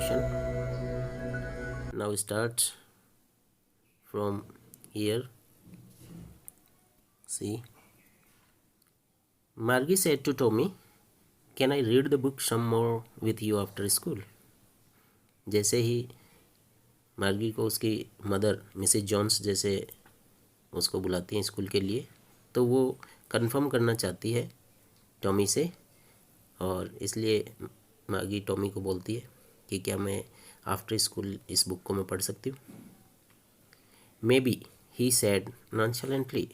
session. Now start from here. See, Margie said to Tommy, "Can I read the book some more with you after school?" जैसे ही मार्गी को उसकी mother Mrs Johns जैसे उसको बुलाती हैं स्कूल के लिए, तो वो कंफर्म करना चाहती है टॉमी से, और इसलिए मार्गी टॉमी को बोलती है कि क्या मैं आफ्टर स्कूल इस बुक को मैं पढ़ सकती हूँ। मे बी ही सैड नॉनचलेंटली,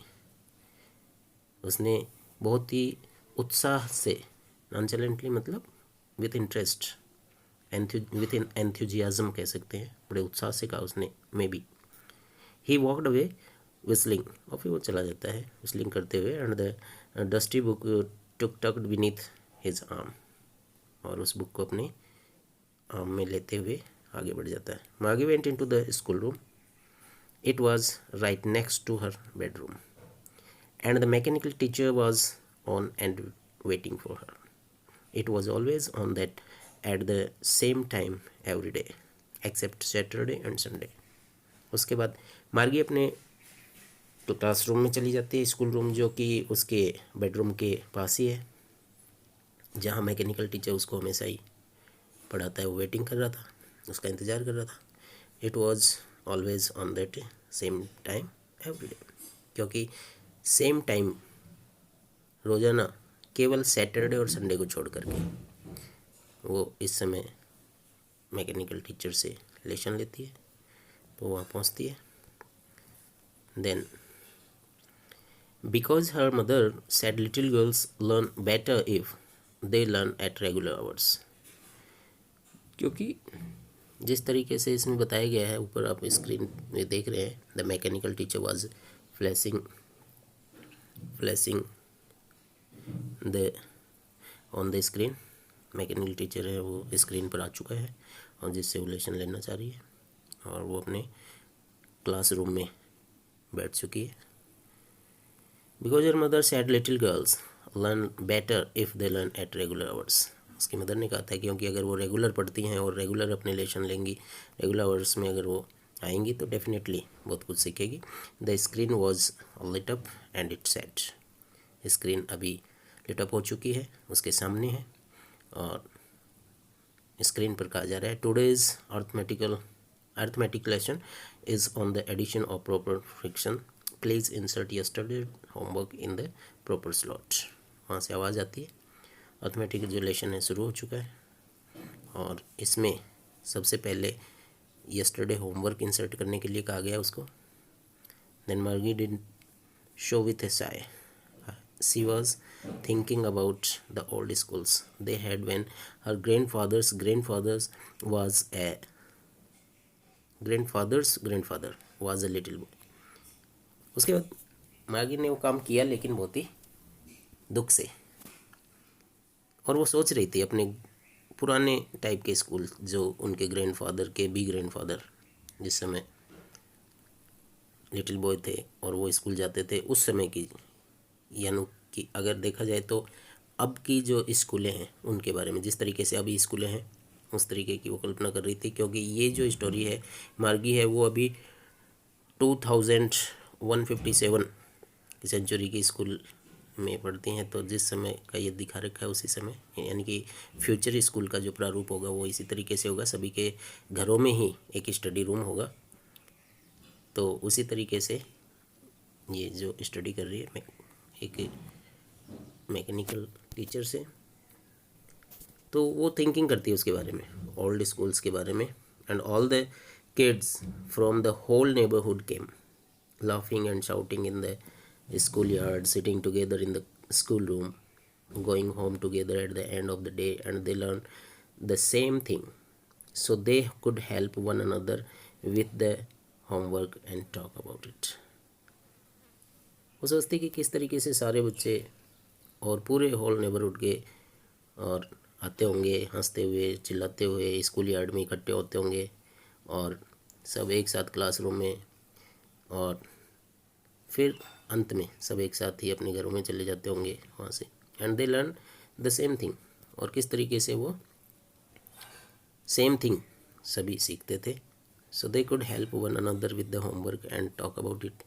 उसने बहुत ही उत्साह से, नॉनचलेंटली मतलब विथ इंटरेस्ट, विथ एंथुजियाज्म कह सकते हैं, बड़े उत्साह से कहा उसने maybe. He walked away whistling, और फिर वो चला जाता है विस्लिंग करते हुए, and the dusty book tuck tucked beneath his arm, और उस बुक को अपने आर्म में लेते हुए आगे बढ़ जाता है। मार्गी went into the school room. It was right next to her bedroom, and the mechanical teacher was on and waiting for her. It was always on that at the same time every day, except Saturday and Sunday. उसके बाद मार्गी अपने classroom में चली जाती है, school room जो कि उसके बेडरूम के पास ही है, जहाँ मैकेनिकल टीचर उसको हमेशा ही पढ़ाता है। वो वेटिंग कर रहा था, उसका इंतज़ार कर रहा था। It was always on that same time every day, क्योंकि सेम टाइम रोज़ाना केवल सैटरडे और संडे को छोड़ करके वो इस समय मैकेनिकल टीचर से लेसन लेती है, तो वहाँ पहुँचती है। Then because her mother said little girls learn better if they learn at regular hours, क्योंकि जिस तरीके से इसमें बताया गया है, ऊपर आप स्क्रीन में देख रहे हैं, the mechanical teacher was flashing the on the screen. Mechanical teacher है वो स्क्रीन पर आ चुका है, और जिससे वो लेसन लेना चाह रही है, और वो अपने क्लासरूम में बैठ चुकी है। Because her mother said little girls learn better if they learn at regular hours, उसकी मदर ने कहा था क्योंकि अगर वो रेगुलर पढ़ती हैं और रेगुलर अपने लेसन लेंगी, रेगुलर आवर्स में अगर वो आएंगी तो डेफिनेटली बहुत कुछ सीखेगी। The screen was lit up and it set, screen अभी लिटअप हो चुकी है, उसके सामने है, और स्क्रीन पर कहा जा रहा है today's arithmetic lesson is on the addition of proper fractions, please insert yesterday homework in the proper slot. वहाँ से आवाज़ आती है, अर्थमेटिक जो लेसन है शुरू हो चुका है, और इसमें सबसे पहले यस्टरडे होमवर्क इंसर्ट करने के लिए कहा गया उसको। देन मार्गी did show with A Sai, she was thinking about the old schools they had when her grandfather was a little boy. उसके बाद मार्गी ने वो काम किया, लेकिन बहुत ही दुख से, और वो सोच रही थी अपने पुराने टाइप के स्कूल जो उनके ग्रैंडफादर जिस समय लिटिल बॉय थे और वो स्कूल जाते थे उस समय की, यानी कि अगर देखा जाए तो अब की जो स्कूलें हैं उनके बारे में, जिस तरीके से अभी स्कूलें हैं उस तरीके की वो कल्पना कर रही थी। क्योंकि ये जो स्टोरी है मार्गी है वो अभी 2157 की सेंचुरी की स्कूल में पढ़ती हैं, तो जिस समय का ये दिखा रखा है उसी समय, यानी कि फ्यूचर स्कूल का जो प्रारूप होगा वो इसी तरीके से होगा, सभी के घरों में ही एक स्टडी रूम होगा। तो उसी तरीके से ये जो स्टडी कर रही है एक मैकेनिकल टीचर से, तो वो थिंकिंग करती है उसके बारे में, ओल्ड स्कूल्स के बारे में। And all the kids from the whole neighbourhood came laughing and shouting in the schoolyard, sitting together in the schoolroom, going home together at the end of the day, and they learned the same thing so they could help one another with the homework and talk about it. वो सोचती कि किस तरीके से सारे बच्चे और पूरे होल नेबरहुड के और आते होंगे, हंसते हुए चिल्लाते हुए स्कूल यार्ड में इकट्ठे होते होंगे, और सब एक साथ क्लासरूम में, और फिर अंत में सब एक साथ ही अपने घरों में चले जाते होंगे वहाँ से। And they learn the same thing, और किस तरीके से वो सेम थिंग सभी सीखते थे। So they could help one another with the homework and talk about it.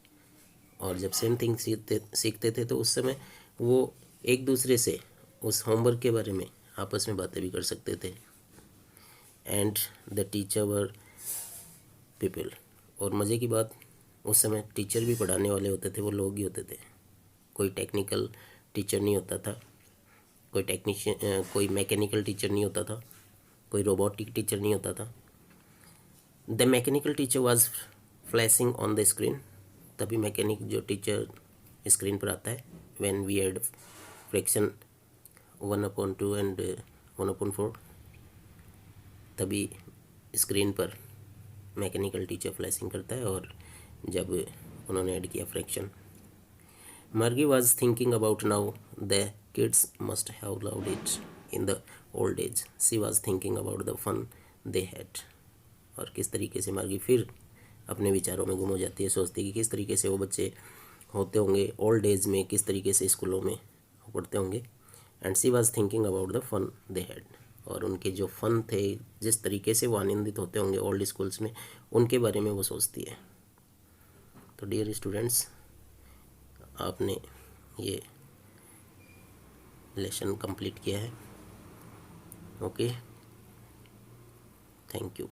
और जब सेम थिंग सीखते थे तो उस समय वो एक दूसरे से उस होमवर्क के बारे में आपस में बातें भी कर सकते थे। And the teacher were people. और मज़े की बात, उस समय टीचर भी पढ़ाने वाले होते थे वो लोग ही होते थे। कोई टेक्निकल टीचर नहीं होता था, कोई टेक्नीशियन कोई मैकेनिकल टीचर नहीं होता था, कोई रोबोटिक टीचर नहीं होता था। The mechanical teacher was flashing on the screen. तभी मैकेनिक जो टीचर स्क्रीन पर आता है when we add fraction 1/2 and 1/4, तभी स्क्रीन पर मैकेनिकल टीचर फ्लैशिंग करता है। और जब उन्होंने ऐड किया fraction, Margie was thinking about now the kids must have loved it in the old days. She was thinking about the fun they had. और किस तरीके से मार्गी फिर अपने विचारों में गुम हो जाती है, सोचती है कि किस तरीके से वो बच्चे होते होंगे ओल्ड एज में, किस तरीके से स्कूलों में पढ़ते होंगे। And she was thinking about the fun they had. और उनके जो फ़न थे, जिस तरीके से वो आनंदित होते होंगे ओल्ड स्कूल्स में, उनके बारे में वो सोचती है। तो डियर स्टूडेंट्स, आपने ये लेसन कंप्लीट किया है। Okay, thank you.